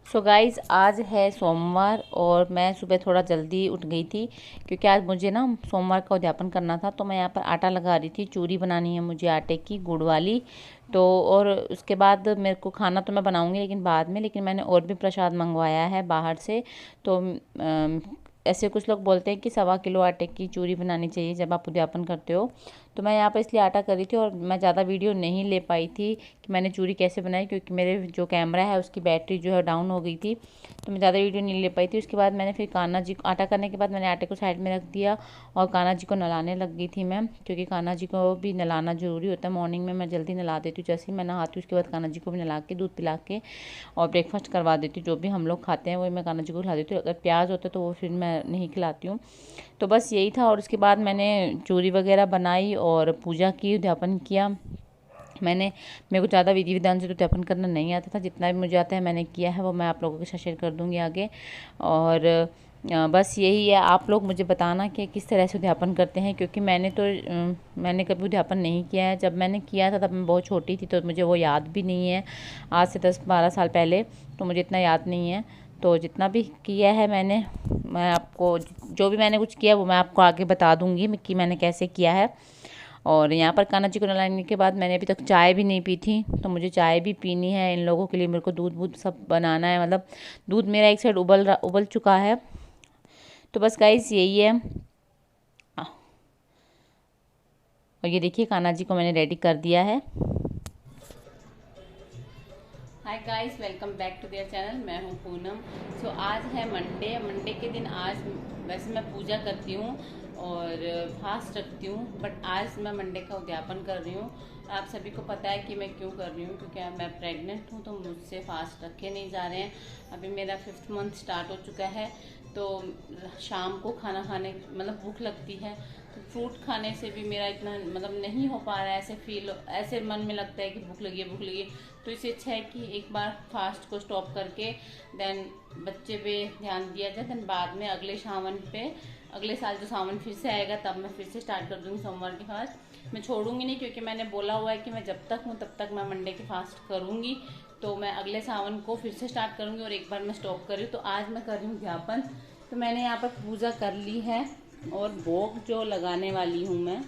So guys आज है सोमवार और मैं सुबह थोड़ा जल्दी उठ गई थी क्योंकि आज मुझे ना सोमवार का उद्यापन करना था। तो मैं यहाँ पर आटा लगा रही थी, चूरी बनानी है मुझे आटे की गुड़ वाली। तो और उसके बाद मेरे को खाना तो मैं बनाऊंगी लेकिन बाद में, लेकिन मैंने और भी प्रसाद मंगवाया है बाहर से। तो ऐसे कुछ लोग बोलते हैं कि 1.25 किलो आटे की चूरी बनानी चाहिए जब आप उद्यापन करते हो। तो मैं यहाँ पर इसलिए आटा कर रही थी और मैं ज़्यादा वीडियो नहीं ले पाई थी कि मैंने चूरी कैसे बनाई, क्योंकि मेरे जो कैमरा है उसकी बैटरी जो है डाउन हो गई थी। तो मैं ज़्यादा वीडियो नहीं ले पाई थी। उसके बाद मैंने फिर कान्हा जी को आटा करने के बाद मैंने आटे को साइड में रख दिया और कान्हा जी को नहलाने लग गई थी मैं, क्योंकि कान्हा जी को भी नहलाना ज़रूरी होता है। मॉर्निंग में मैं जल्दी नहला देती हूँ, जैसे ही मैं नहाती हूँ उसके बाद कान्हा जी को भी नहला के दूध पिला के और ब्रेकफास्ट करवा देती हूँ। जो भी हम लोग खाते हैं वही मैं कान्हा जी को खिला देती हूँ। अगर प्याज होता है तो वो फिर मैं नहीं खिलाती हूँ। तो बस यही था। और उसके बाद मैंने चूरी वगैरह बनाई और पूजा की, उद्यापन किया। मेरे को ज़्यादा विधि विधान से तो उद्यापन करना नहीं आता था, जितना भी मुझे आता है मैंने किया है, वो मैं आप लोगों के साथ शेयर कर दूँगी आगे। और बस यही है। आप लोग मुझे बताना कि किस तरह से उद्यापन करते हैं, क्योंकि मैंने कभी उद्यापन नहीं किया है। जब मैंने किया था तब मैं बहुत छोटी थी तो मुझे वो याद भी नहीं है, आज से 10-12 साल पहले। तो मुझे इतना याद नहीं है। तो जितना भी किया है मैं आपको, जो भी मैंने कुछ किया वो मैं आपको आगे बता दूँगी कि मैंने कैसे किया है। और यहाँ पर कान्हा जी को नहलाने के बाद मैंने अभी तक चाय भी नहीं पी थी, तो मुझे चाय भी पीनी है इन लोगों के लिए। मेरे को दूध वूध सब बनाना है, मतलब दूध मेरा एक साइड उबल चुका है। तो बस गाइस यही है। और ये देखिए कान्हा जी को मैंने रेडी कर दिया है। Hi guys, welcome back to their channel. मैं हूँ पूनम। सो आज है मंडे के दिन। आज वैसे मैं पूजा करती हूँ और फास्ट रखती हूँ, बट आज मैं मंडे का उद्यापन कर रही हूँ। आप सभी को पता है कि मैं क्यों कर रही हूँ, क्योंकि मैं प्रेग्नेंट हूँ तो मुझसे फास्ट रखे नहीं जा रहे हैं। अभी मेरा 5th मंथ स्टार्ट हो चुका है। तो शाम को खाना खाने मतलब भूख लगती है, तो फ्रूट खाने से भी मेरा इतना मतलब नहीं हो पा रहा है। ऐसे मन में लगता है कि भूख लगी है भूख लगी है। तो इससे अच्छा है कि एक बार फास्ट को स्टॉप करके देन बच्चे पे ध्यान दिया जाए। देन बाद में अगले साल जो सावन फिर से आएगा तब मैं फिर से स्टार्ट कर दूंगी सोमवार के फास्ट। मैं छोड़ूंगी नहीं, क्योंकि मैंने बोला हुआ है कि मैं जब तक हूँ तब तक मैं मंडे के फास्ट करूँगी। तो मैं अगले सावन को फिर से स्टार्ट करूँगी और एक बार मैं स्टॉप कर रही हूँ। तो आज मैं कर रही हूँ उद्यापन। तो मैंने यहाँ पर पूजा कर ली है और भोग जो लगाने वाली हूँ मैं।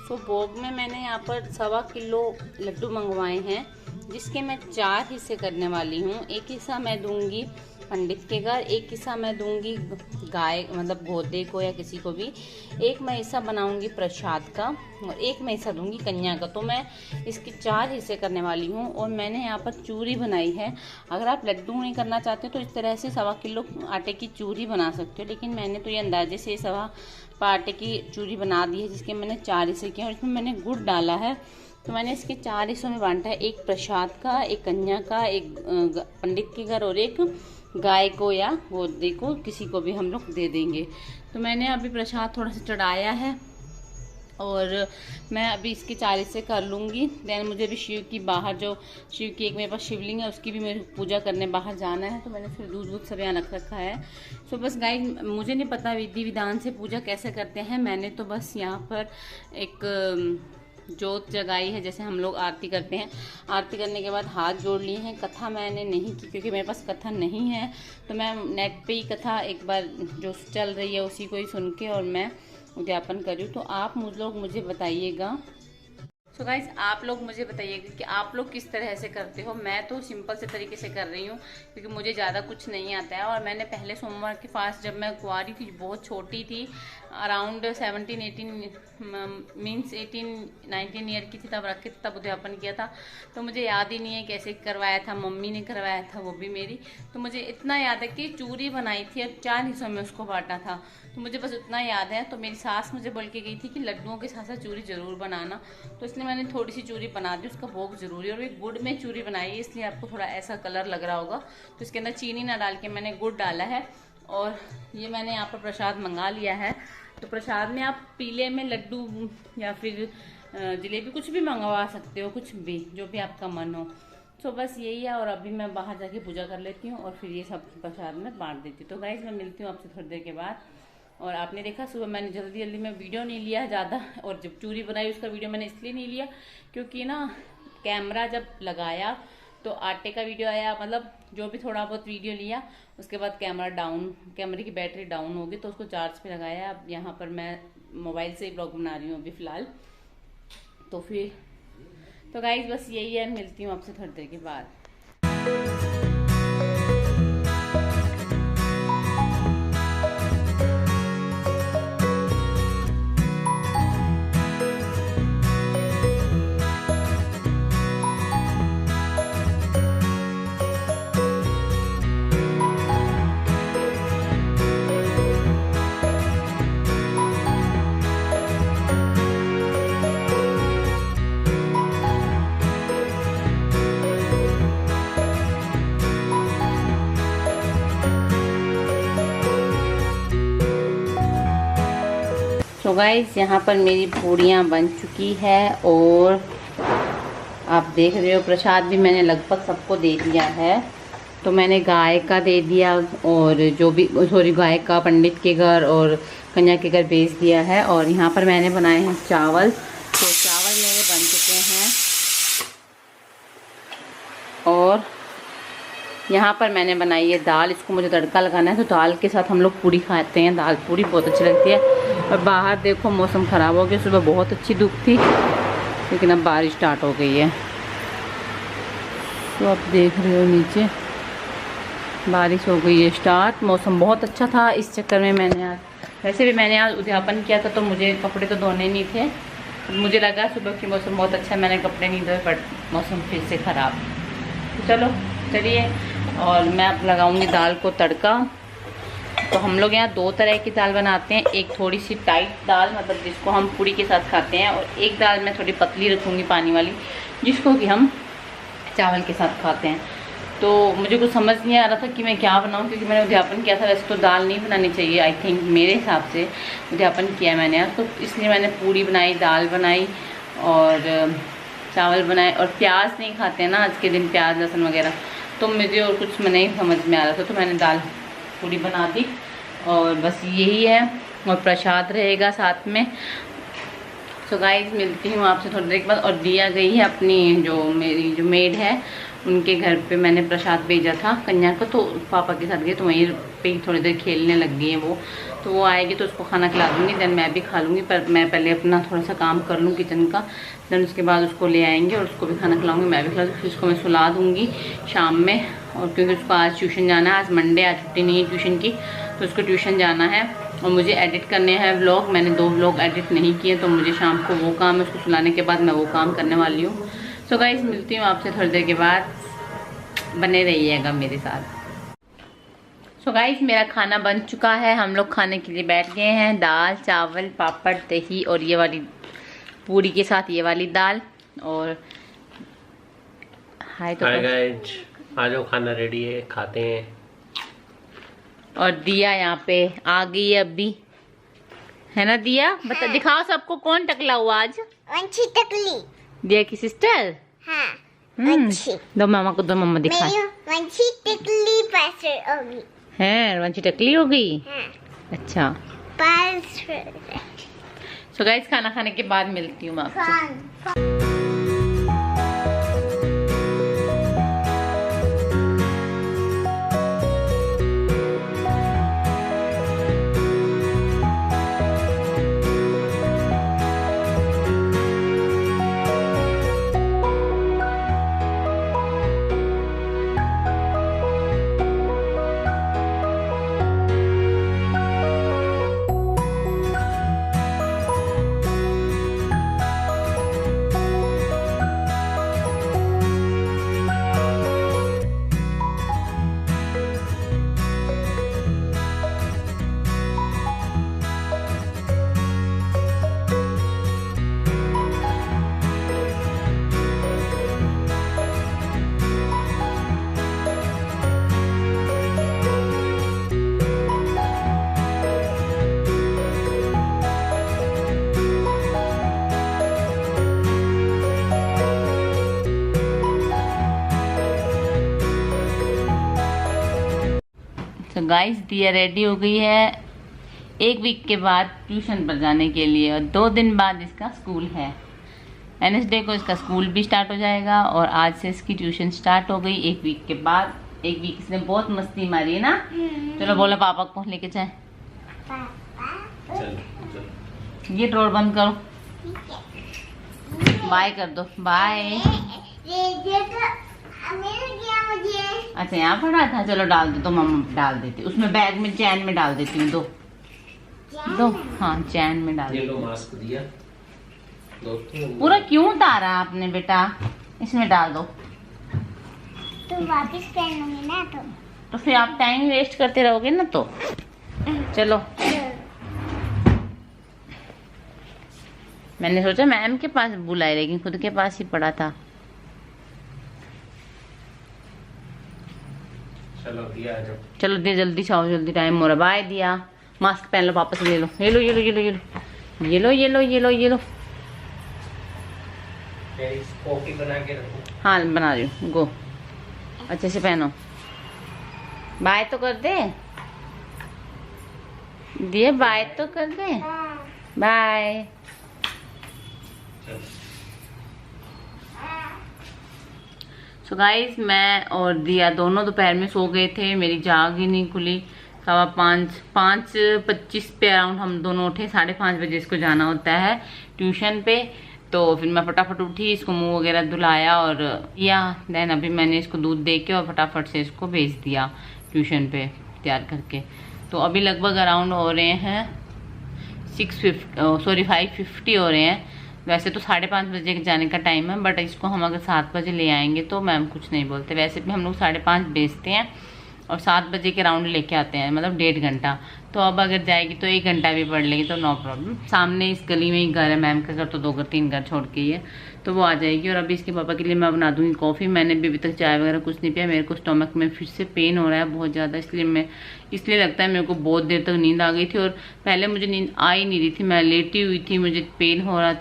तो भोग में मैंने यहाँ पर 1.25 किलो लड्डू मंगवाए हैं, जिसके मैं 4 हिस्से करने वाली हूँ। एक हिस्सा मैं दूंगी पंडित के घर, एक हिस्सा मैं दूंगी गाय मतलब गोदे को या किसी को भी, एक मैं हिस्सा बनाऊंगी प्रसाद का और एक मैं हिस्सा दूंगी कन्या का। तो मैं इसके 4 हिस्से करने वाली हूँ। और मैंने यहाँ पर चूरी बनाई है। अगर आप लड्डू नहीं करना चाहते तो इस तरह से 1.25 किलो आटे की चूरी बना सकते हो, लेकिन मैंने तो ये अंदाजे से 1.25 आटे की चूरी बना दी है, जिसके मैंने 4 हिस्से किए और इसमें मैंने गुड़ डाला है। तो मैंने इसके 4 हिस्सों में बांटा है, एक प्रसाद का, एक कन्या का, एक पंडित के घर और एक गाय को या गोदे को, किसी को भी हम लोग दे देंगे। तो मैंने अभी प्रसाद थोड़ा सा चढ़ाया है और मैं अभी इसके 4 हिस्से कर लूँगी। देन मुझे भी शिव की एक मेरे पास शिवलिंग है, उसकी भी मेरे पूजा करने बाहर जाना है। तो मैंने फिर दूध वूध सब यहाँ रख रखा है। सो बस गाइस, मुझे नहीं पता विधि विधान से पूजा कैसे करते हैं। मैंने तो बस यहाँ पर एक जोत जगाई है, जैसे हम लोग आरती करते हैं। आरती करने के बाद हाथ जोड़ लिए हैं। कथा मैंने नहीं की क्योंकि मेरे पास कथा नहीं है, तो मैं नेट पे ही कथा एक बार जो चल रही है उसी को ही सुन के और मैं उद्यापन कर रही हूँ। तो आप मुझे बताइएगा। सो गाइज, आप लोग मुझे बताइएगा कि आप लोग किस तरह से करते हो। मैं तो सिंपल से तरीके से कर रही हूँ, क्योंकि मुझे ज़्यादा कुछ नहीं आता है। और मैंने पहले सोमवार के फास्ट, जब मैं कुंवारी थी, बहुत छोटी थी, अराउंड 18-19 ईयर की थी, तब रखे थे, तब उद्यापन किया था। तो मुझे याद ही नहीं है कैसे करवाया था, मम्मी ने करवाया था वो भी मेरी। तो मुझे इतना याद है कि चूरी बनाई थी और 4 हिस्सों में उसको बांटा था। तो मुझे बस उतना याद है। तो मेरी सास मुझे बोल के गई थी कि लड्डुओं के साथ साथ चूरी ज़रूर बनाना, तो इसलिए मैंने थोड़ी सी चूरी बना दी। उसका भोग जरूरी है। और एक गुड़ में चूरी बनाई है, इसलिए आपको थोड़ा ऐसा कलर लग रहा होगा। तो इसके अंदर चीनी ना डाल के मैंने गुड़ डाला है। और ये मैंने यहाँ पर प्रसाद मंगा लिया है। तो प्रसाद में आप पीले में लड्डू या फिर जलेबी कुछ भी मंगवा सकते हो, कुछ भी जो भी आपका मन हो। तो बस यही है। और अभी मैं बाहर जाके पूजा कर लेती हूँ और फिर ये सब प्रसाद में बांट देती हूँ। तो गाइज, मैं मिलती हूँ आपसे थोड़ी देर के बाद। और आपने देखा सुबह मैंने जल्दी जल्दी में वीडियो नहीं लिया ज़्यादा, और जब चूरी बनाई उसका वीडियो मैंने इसलिए नहीं लिया क्योंकि ना कैमरा जब लगाया तो आटे का वीडियो आया, मतलब जो भी थोड़ा बहुत वीडियो लिया, उसके बाद कैमरे की बैटरी डाउन होगी तो उसको चार्ज पे लगाया। अब यहाँ पर मैं मोबाइल से ही ब्लॉग बना रही हूँ अभी फ़िलहाल। तो फिर तो गाइस बस यही है, मिलती हूँ आपसे थोड़ी देर के बाद। तो गाइस यहाँ पर मेरी पूड़ियाँ बन चुकी है और आप देख रहे हो प्रसाद भी मैंने लगभग सबको दे दिया है। तो मैंने गाय का दे दिया और जो भी गाय का पंडित के घर और कन्या के घर भेज दिया है। और यहाँ पर मैंने बनाए हैं चावल, तो चावल मेरे बन चुके हैं। और यहाँ पर मैंने बनाई है दाल, इसको मुझे तड़का लगाना है। तो दाल के साथ हम लोग पूड़ी खाते हैं, दाल पूड़ी बहुत अच्छी लगती है। और बाहर देखो मौसम ख़राब हो गया, सुबह बहुत अच्छी धूप थी लेकिन अब बारिश स्टार्ट हो गई है। तो आप देख रहे हो नीचे बारिश हो गई है स्टार्ट। मौसम बहुत अच्छा था, इस चक्कर में मैंने आज, वैसे भी मैंने आज उद्यापन किया था तो मुझे कपड़े तो धोने नहीं थे। मुझे लगा सुबह की मौसम बहुत अच्छा है, मैंने कपड़े नहीं धोए, बट मौसम फिर से ख़राब। तो चलिए और मैं अब लगाऊंगी दाल को तड़का। तो हम लोग यहाँ दो तरह की दाल बनाते हैं, एक थोड़ी सी टाइट दाल, मतलब जिसको हम पूड़ी के साथ खाते हैं, और एक दाल मैं थोड़ी पतली रखूँगी पानी वाली, जिसको कि हम चावल के साथ खाते हैं। तो मुझे कुछ समझ नहीं आ रहा था कि मैं क्या बनाऊँ, क्योंकि मैंने उद्यापन किया था। वैसे तो दाल नहीं बनानी चाहिए, आई थिंक मेरे हिसाब से उद्यापन किया मैंने आज, तो इसलिए मैंने पूड़ी बनाई, दाल बनाई और चावल बनाए। और प्याज नहीं खाते हैं ना आज के दिन, प्याज लहसुन वगैरह, तो मुझे और कुछ नहीं समझ में आ रहा था, तो मैंने दाल पूड़ी बना दी। और बस यही है, और प्रसाद रहेगा साथ में। सो गाइस मिलती हूँ आपसे थोड़ी देर के बाद। और दिया गई है अपनी मेरी जो मेड है उनके घर पे, मैंने प्रसाद भेजा था कन्या को, तो पापा के साथ गए तो वहीं पे थोड़ी देर खेलने लग गई है वो। तो वो आएगी तो उसको खाना खिला दूँगी, देन मैं भी खा लूँगी। पर मैं पहले अपना थोड़ा सा काम कर लूँ किचन का, देन उसके बाद उसको ले आएंगे और उसको भी खाना खिलाऊँगी, मैं भी खिला दूँगी। फिर उसको मैं सुला दूँगी शाम में। और क्योंकि उसको आज ट्यूशन जाना है, आज मंडे, आज छुट्टी नहीं है ट्यूशन की, तो उसको ट्यूशन जाना है। और मुझे एडिट करने हैं व्लॉग, मैंने 2 व्लॉग एडिट नहीं किए, तो मुझे शाम को वो काम है, उसको सुलाने के बाद मैं वो काम करने वाली हूँ। सो गाइस मिलती हूँ आपसे थोड़ी देर के बाद, बने रहिएगा मेरे साथ। सो गाइस मेरा खाना बन चुका है, हम लोग खाने के लिए बैठ गए हैं। दाल, चावल, पापड़, दही और ये वाली पूरी के साथ ये वाली दाल। और हाय गाइस, आ जाओ, खाना रेडी है, खाते हैं। और दिया यहाँ पे आ गई है अभी, है ना दिया? बता, दिखाओ सबको कौन टकला हुआ आज। वंशी टकली, दिया की सिस्टर। हाँ वंशी। दो मामा को, दो मामा दिखा। वंशी टकली पास होगी। है वंशी टकली हो गई। हाँ। अच्छा पास। सो गाइस खाना खाने के बाद मिलती हूँ मैं आपसे। तो गाइस दिया रेडी हो गई है 1 वीक के बाद ट्यूशन पर जाने के लिए, और 2 दिन बाद इसका स्कूल है। वेडनेसडे को इसका स्कूल भी स्टार्ट हो जाएगा और आज से इसकी ट्यूशन स्टार्ट हो गई। एक वीक के बाद, एक वीक इसने बहुत मस्ती मारी है ना। चलो बोलो पापा को लेके जाए। ये डोर बंद करो, बाय कर दो, बाय। अच्छा यहाँ पड़ा था, चलो डाल दो। तो मम्मा डाल देती, उसमें बैग में चैन में डाल देती हूँ। दो हाँ चैन में डाल। ये लो मास्क दिया पूरा क्यों उतारा आपने बेटा? इसमें डाल दो तो वापस पहनूंगी ना तो फिर आप टाइम वेस्ट करते रहोगे ना। तो चलो, मैंने सोचा मैम के पास बुलाए लेकिन खुद के पास ही पड़ा था। चलो दिया आ जाओ। चलो दिया, जल्दी जाओ, जल्दी टाइम हो रहा। बाय दिया, मास्क पहन लो, वापस ले लो। ये लो ये लो ये लो ये लो ये लो ये लो ये लो ये लो। कॉफी बना के रखो। हाँ बना रही हूँ, गो अच्छे से पहनो। बाय तो कर दे दिए, बाय तो कर दे, बाय। सो गाइस मैं और दिया दोनों दोपहर में सो गए थे, मेरी जाग ही नहीं खुली। 5:25 पे अराउंड हम दोनों उठे। 5:30 बजे इसको जाना होता है ट्यूशन पे। तो फिर मैं फटाफट उठी, इसको मुंह वगैरह धुलाया और किया। देन अभी मैंने इसको दूध दे के और फटाफट से इसको भेज दिया ट्यूशन पे तैयार करके। तो अभी लगभग अराउंड हो रहे हैं 5:50 हो रहे हैं। वैसे तो 5:30 बजे जाने का टाइम है, बट इसको हम अगर 7 बजे ले आएंगे तो मैम कुछ नहीं बोलते। वैसे भी हम लोग 5:30 भेजते हैं और 7 बजे के राउंड लेके आते हैं, मतलब 1.5 घंटा। तो अब अगर जाएगी तो 1 घंटा भी पढ़ लेगी तो नो प्रॉब्लम। सामने इस गली में ही घर है मैम का घर, तो 2-3 घर छोड़ के ही है, तो वो आ जाएगी। और अभी इसके पापा के लिए मैं बना दूंगी कॉफ़ी। मैंने भी अभी तक चाय वगैरह कुछ नहीं पिया। मेरे को स्टमक में फिर से पेन हो रहा है बहुत ज़्यादा, इसलिए लगता है मेरे को बहुत देर तक नींद आ गई थी। और पहले मुझे नींद आ ही नहीं रही थी, मैं लेटी हुई थी, मुझे पेन हो रहा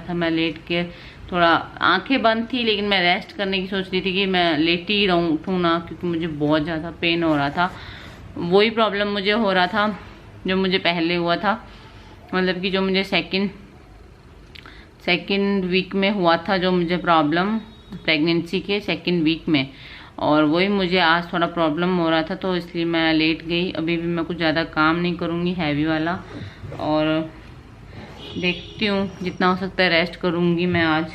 था। मैं लेट के थोड़ा आंखें बंद थी, लेकिन मैं रेस्ट करने की सोच रही थी कि मैं लेटी ही रहूँ ना, क्योंकि मुझे बहुत ज़्यादा पेन हो रहा था। वही प्रॉब्लम मुझे हो रहा था जो मुझे पहले हुआ था, मतलब कि जो मुझे सेकंड वीक में हुआ था, जो मुझे प्रॉब्लम प्रेगनेंसी के 2nd वीक में। और वही मुझे आज थोड़ा प्रॉब्लम हो रहा था, तो इसलिए मैं लेट गई। अभी भी मैं कुछ ज़्यादा काम नहीं करूँगी हैवी वाला, और देखती हूँ जितना हो सकता है रेस्ट करूँगी मैं आज।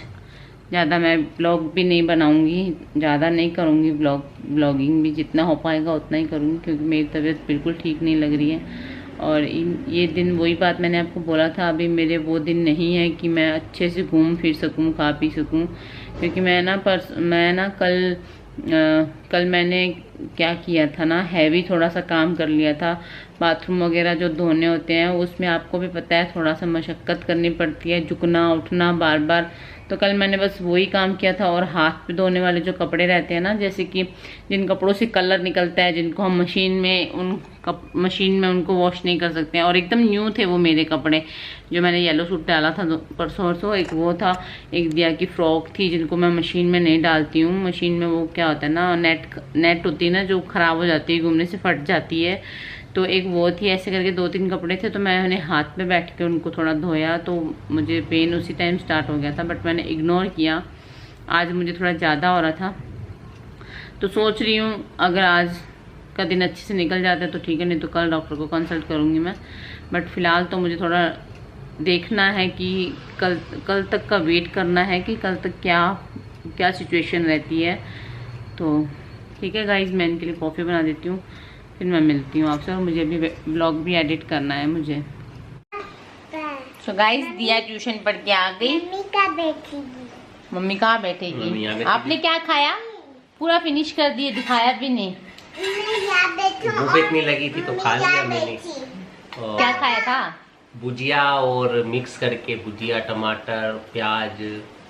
ज़्यादा मैं ब्लॉग भी नहीं बनाऊँगी, ज़्यादा नहीं करूँगी ब्लॉगिंग भी, जितना हो पाएगा उतना ही करूँगी, क्योंकि मेरी तबीयत बिल्कुल ठीक नहीं लग रही है। और ये दिन, वही बात मैंने आपको बोला था, अभी मेरे वो दिन नहीं है कि मैं अच्छे से घूम फिर सकूँ, खा पी सकूँ। क्योंकि मैं कल मैंने क्या किया था ना, हैवी थोड़ा सा काम कर लिया था। बाथरूम वगैरह जो धोने होते हैं उसमें आपको भी पता है थोड़ा सा मशक्क़त करनी पड़ती है, झुकना उठना बार बार। तो कल मैंने बस वही काम किया था। और हाथ पे धोने वाले जो कपड़े रहते हैं ना, जैसे कि जिन कपड़ों से कलर निकलता है, जिनको हम मशीन में उनको वॉश नहीं कर सकते हैं, और एकदम न्यू थे वो मेरे कपड़े, जो मैंने येलो सूट डाला था परसों। एक वो था, एक दिया की फ्रॉक थी, जिनको मैं मशीन में नहीं डालती हूँ। मशीन में वो क्या होता है ना, नेट होती है ना, जो ख़राब हो जाती है, घूमने से फट जाती है। तो एक वो थी, ऐसे करके 2-3 कपड़े थे। तो मैंने हाथ पे बैठ के उनको थोड़ा धोया, तो मुझे पेन उसी टाइम स्टार्ट हो गया था, बट मैंने इग्नोर किया। आज मुझे थोड़ा ज़्यादा हो रहा था, तो सोच रही हूँ अगर आज का दिन अच्छे से निकल जाता है तो ठीक है, नहीं तो कल डॉक्टर को कंसल्ट करूँगी मैं। बट फ़िलहाल तो मुझे थोड़ा देखना है कि कल तक का वेट करना है कि कल तक क्या सिचुएशन रहती है। तो ठीक है गाइज़, मैं इनके लिए कॉफ़ी बना देती हूँ, फिर मैं मिलती हूँ आपसे। और मुझे अभी ब्लॉग भी एडिट करना है मुझे। सो गाइस, दिया ट्यूशन पढ़ के आ गई। मम्मी कहाँ बैठेगी? आपने क्या खाया? पूरा फिनिश कर दिए, दिखाया भी नहीं। भूख इतनी लगी थी तो खा लिया मैंने। क्या खाया था? भुजिया और मिक्स करके, भुजिया, टमाटर, प्याज,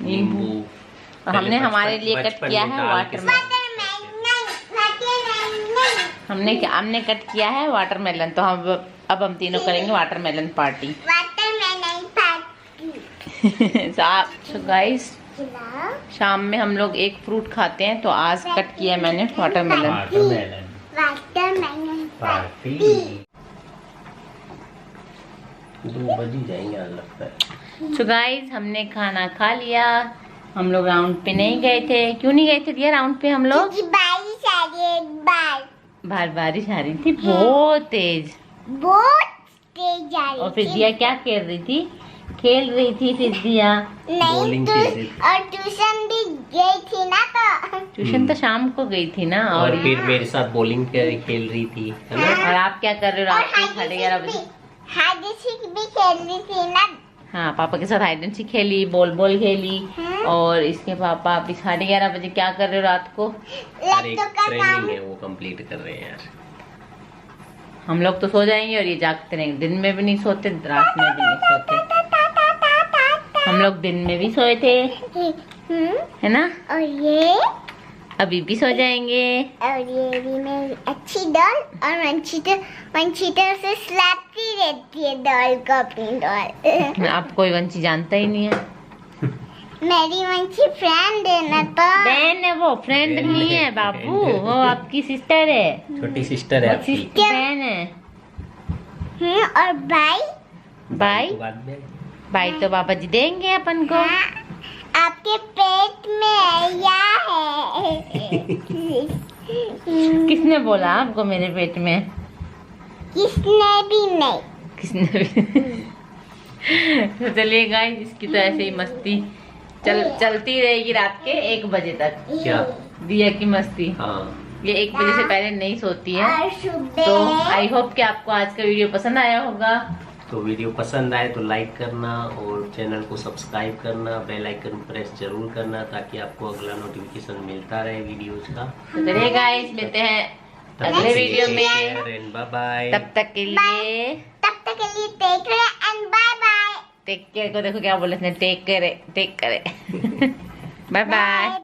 नींबू। हमने हमारे लिए कट किया है वाटरमेलन। हमने कट किया है वाटरमेलन, तो अब हम तीनों करेंगे वाटरमेलन पार्टी। सो गाइस, शाम में हम लोग एक फ्रूट खाते हैं, तो आज कट किया है मैंने वाटरमेलन पार्टी। 2 बज ही जाएंगे आज लगता है। सो गाइस हमने खाना खा लिया। हम लोग राउंड पे नहीं गए थे। क्यों नहीं गए थे दिया राउंड पे हम लोग? क्योंकि बारिश आ रही है बाहर बारिश आ रही थी बहुत तेज आ रही और फिर थी। दिया क्या कर रही थी? खेल रही थी फिर दिया। नहीं बॉलिंग तो खेल रही थी। और ट्यूशन भी गई थी ना तो ट्यूशन तो शाम को गई थी ना। और और फिर मेरे साथ बॉलिंग खेल रही थी, है ना? और आप क्या कर रहे हो और रात को 11:30 बजे? हाइड एंड सीक भी खेल रही थी ना। हाँ पापा के साथ हाइड एंड सीक खेली, बॉल खेली। और इसके पापा अभी 11:30 बजे क्या कर रहे हो रात को? अरे लट्टू का ट्रेनिंग काम है वो कंप्लीट कर रहे हैं यार। हम लोग तो सो जाएंगे और ये जागते रहेंगे। दिन में भी नहीं सोते, रात में भी नहीं सोते। हम लोग दिन में भी सोए थे, है ना? और ये अभी भी सो जाएंगे। भी मेरी अच्छी डॉल और मंचीटर से स्लैपती रहती है डॉल को अपनी डॉल। आप कोई वंशी जानता ही नहीं है। मेरी मंची फ्रेंड है ना तो बहन है वो, फ्रेंड Friend नहीं है, है बाबू। friend है। वो आपकी सिस्टर है, छोटी सिस्टर है आपकी। बहन है। और भाई भाई बाद में भाई तो बाबा जी देंगे अपन को। हाँ, आपके पेट में या है। किसने बोला आपको मेरे पेट में? किसने भी नहीं। किसने भी? तो चलिए गाइस, इसकी तो ऐसे ही मस्ती चलती रहेगी रात के 1 बजे तक। क्या? दिया की मस्ती। हाँ, ये 1 बजे से पहले नहीं सोती है। और तो सुबह आई होप कि आपको आज का वीडियो पसंद आया होगा। तो वीडियो पसंद आए तो लाइक करना और चैनल को सब्सक्राइब करना, बेल आइकन प्रेस जरूर करना ताकि आपको अगला नोटिफिकेशन मिलता रहे वीडियोज का। तो चलिए गाइस, मिलते हैं अगले वीडियो में। Bye bye. तब तक के लिए तब तक के लिए take care and bye bye. Take care को देखो क्या बोले इसने, टेक करे बाय बाय।